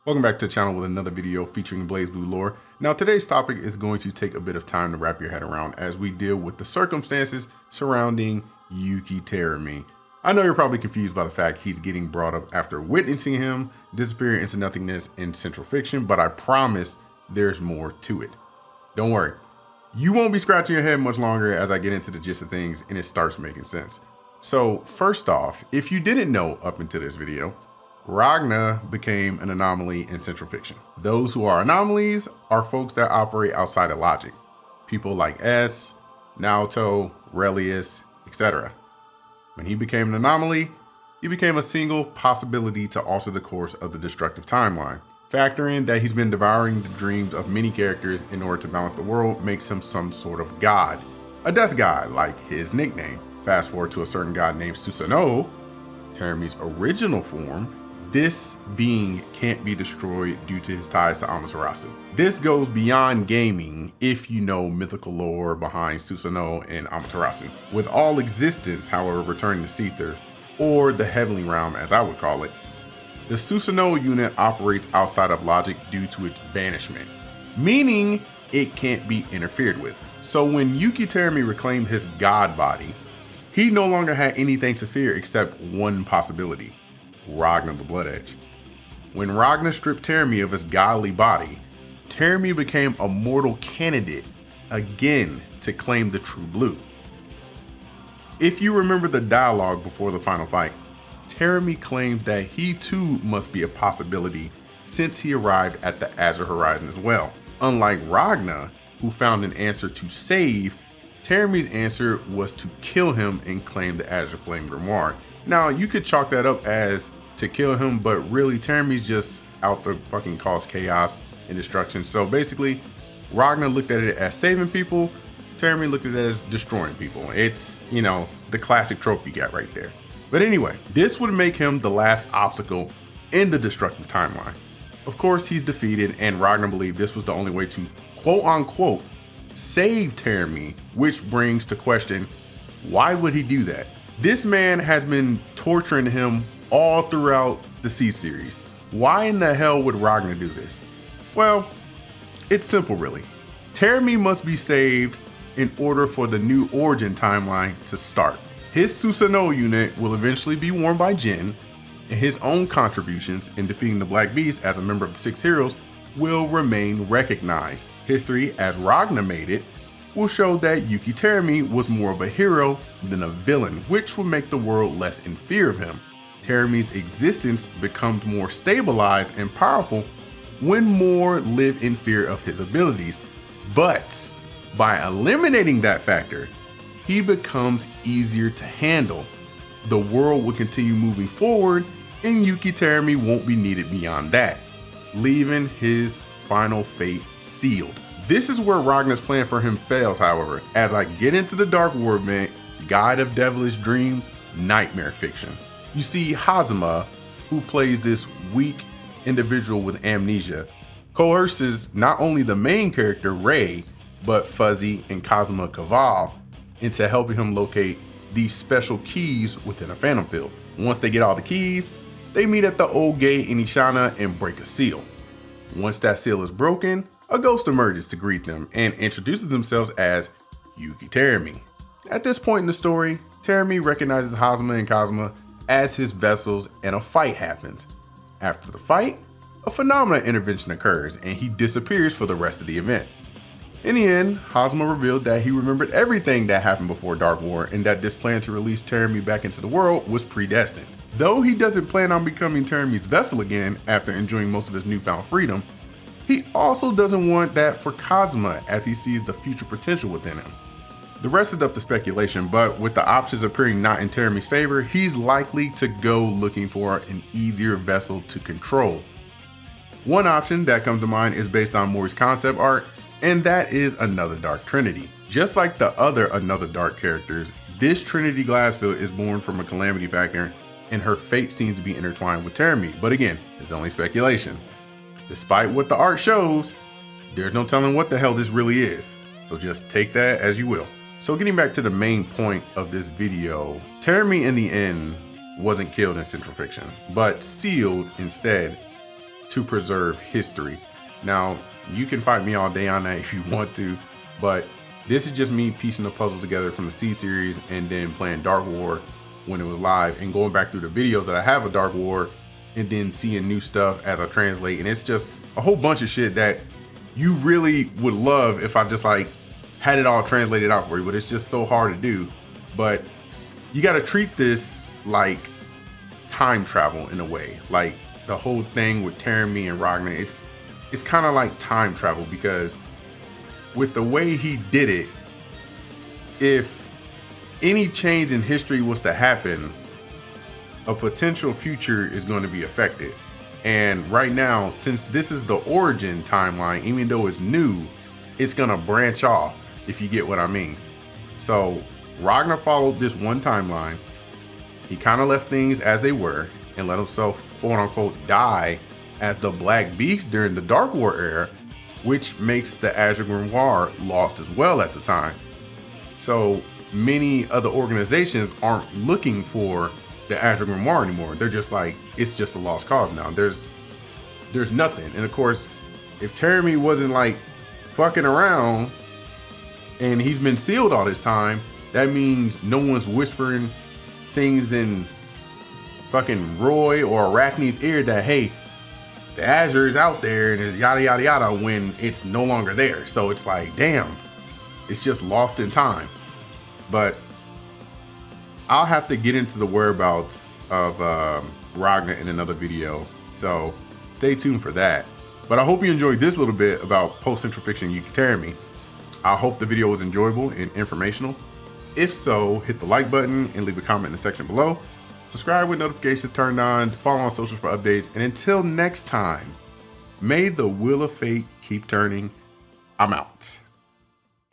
Welcome back to the channel with another video featuring BlazBlue lore. Now today's topic is going to take a bit of time to wrap your head around as we deal with the circumstances surrounding Yuuki Terumi. I know you're probably confused by the fact he's getting brought up after witnessing him disappear into nothingness in Central Fiction, but I promise there's more to it. Don't worry, you won't be scratching your head much longer as I get into the gist of things and it starts making sense. So first off, if you didn't know up until this video, Ragna became an anomaly in Central Fiction. Those who are anomalies are folks that operate outside of logic. People like S, Naoto, Relius, etc. When he became an anomaly, he became a single possibility to alter the course of the destructive timeline. Factor in that he's been devouring the dreams of many characters in order to balance the world makes him some sort of god. A death god, like his nickname. Fast forward to a certain god named Susanoo, Terumi's original form. This being can't be destroyed due to his ties to Amaterasu. This goes beyond gaming if you know mythical lore behind Susanoo and Amaterasu. With all existence, however, returning to Seether, or the heavenly realm as I would call it, the Susanoo unit operates outside of logic due to its banishment, meaning it can't be interfered with. So when Yuuki Terumi reclaimed his god body, he no longer had anything to fear except one possibility: Ragna the Blood Edge. When Ragna stripped Terumi of his godly body, Terumi became a mortal candidate again to claim the true blue. If you remember the dialogue before the final fight, Terumi claims that he too must be a possibility since he arrived at the Azure Horizon as well. Unlike Ragna, who found an answer to save, Terumi's answer was to kill him and claim the Azure Flame Grimoire. Now, you could chalk that up as to kill him, but really Terumi's just out to fucking cause chaos and destruction. So basically, Ragna looked at it as saving people, Terumi looked at it as destroying people. It's, you know, the classic trope you got right there. But anyway, this would make him the last obstacle in the destructive timeline. Of course, he's defeated, and Ragna believed this was the only way to quote unquote save Terumi, which brings to question, why would he do that? This man has been torturing him all throughout the C series. Why in the hell would Ragna do this? Well, it's simple really. Terumi must be saved in order for the new origin timeline to start. His Susanoo unit will eventually be worn by Jin, and his own contributions in defeating the Black Beast as a member of the Six Heroes will remain recognized. History, as Ragna made it, will show that Yuuki Terumi was more of a hero than a villain, which will make the world less in fear of him. Terumi's existence becomes more stabilized and powerful when more live in fear of his abilities. But by eliminating that factor, he becomes easier to handle. The world will continue moving forward and Yuuki Terumi won't be needed beyond that, leaving his final fate sealed. This is where Ragna's plan for him fails, however, as I get into the DARKWAR event, Guide of Devilish Dreams, Nightmare Fiction. You see, Hazama, who plays this weak individual with amnesia, coerces not only the main character, Rei, but Fuzzy and Kazuma Kaval into helping him locate these special keys within a phantom field. Once they get all the keys, they meet at the old gate in Ishana and break a seal. Once that seal is broken, a ghost emerges to greet them and introduces themselves as Yuuki Terumi. At this point in the story, Terumi recognizes Hazama and Kazuma as his vessels and a fight happens. After the fight, a phenomenal intervention occurs and he disappears for the rest of the event. In the end, Hazama revealed that he remembered everything that happened before DARKWAR and that this plan to release Terumi back into the world was predestined. Though he doesn't plan on becoming Terumi's vessel again after enjoying most of his newfound freedom, he also doesn't want that for Kazuma as he sees the future potential within him. The rest is up to speculation, but with the options appearing not in Terumi's favor, he's likely to go looking for an easier vessel to control. One option that comes to mind is based on Mori's concept art, and that is Another Dark Trinity. Just like the other Another Dark characters, this Trinity Glassfield is born from a calamity factor, and her fate seems to be intertwined with Terumi, but again, it's only speculation. Despite what the art shows, there's no telling what the hell this really is, so just take that as you will. So getting back to the main point of this video, Terumi in the end wasn't killed in Central Fiction, but sealed instead to preserve history. Now, you can fight me all day on that if you want to, but this is just me piecing the puzzle together from the C series and then playing Dark War when it was live and going back through the videos that I have of Dark War and then seeing new stuff as I translate. And it's just a whole bunch of shit that you really would love if I just like had it all translated out for you, but it's just so hard to do. But you got to treat this like time travel in a way. Like the whole thing with Terumi and Ragna, it's kind of like time travel, because with the way he did it, if any change in history was to happen, a potential future is going to be affected. And right now, since this is the origin timeline, even though it's new, it's gonna branch off, if you get what I mean. So Ragna followed this one timeline. He kind of left things as they were and let himself, quote unquote, die as the Black Beast during the Dark War era, which makes the Azure Grimoire lost as well at the time. So many other organizations aren't looking for the Azure Grimoire anymore. They're just like, it's just a lost cause now. There's nothing. And of course, if Terumi wasn't like fucking around and he's been sealed all this time, that means no one's whispering things in fucking Roy or Arachne's ear that, hey, the Azure is out there and it's yada yada yada, when it's no longer there. So it's like, damn, it's just lost in time. But I'll have to get into the whereabouts of Ragna in another video, so stay tuned for that. But I hope you enjoyed this little bit about post-central fiction Yuuki Terumi. I hope the video was enjoyable and informational. If so, hit the like button and leave a comment in the section below. Subscribe with notifications turned on, follow on socials for updates, and until next time, may the wheel of fate keep turning. I'm out.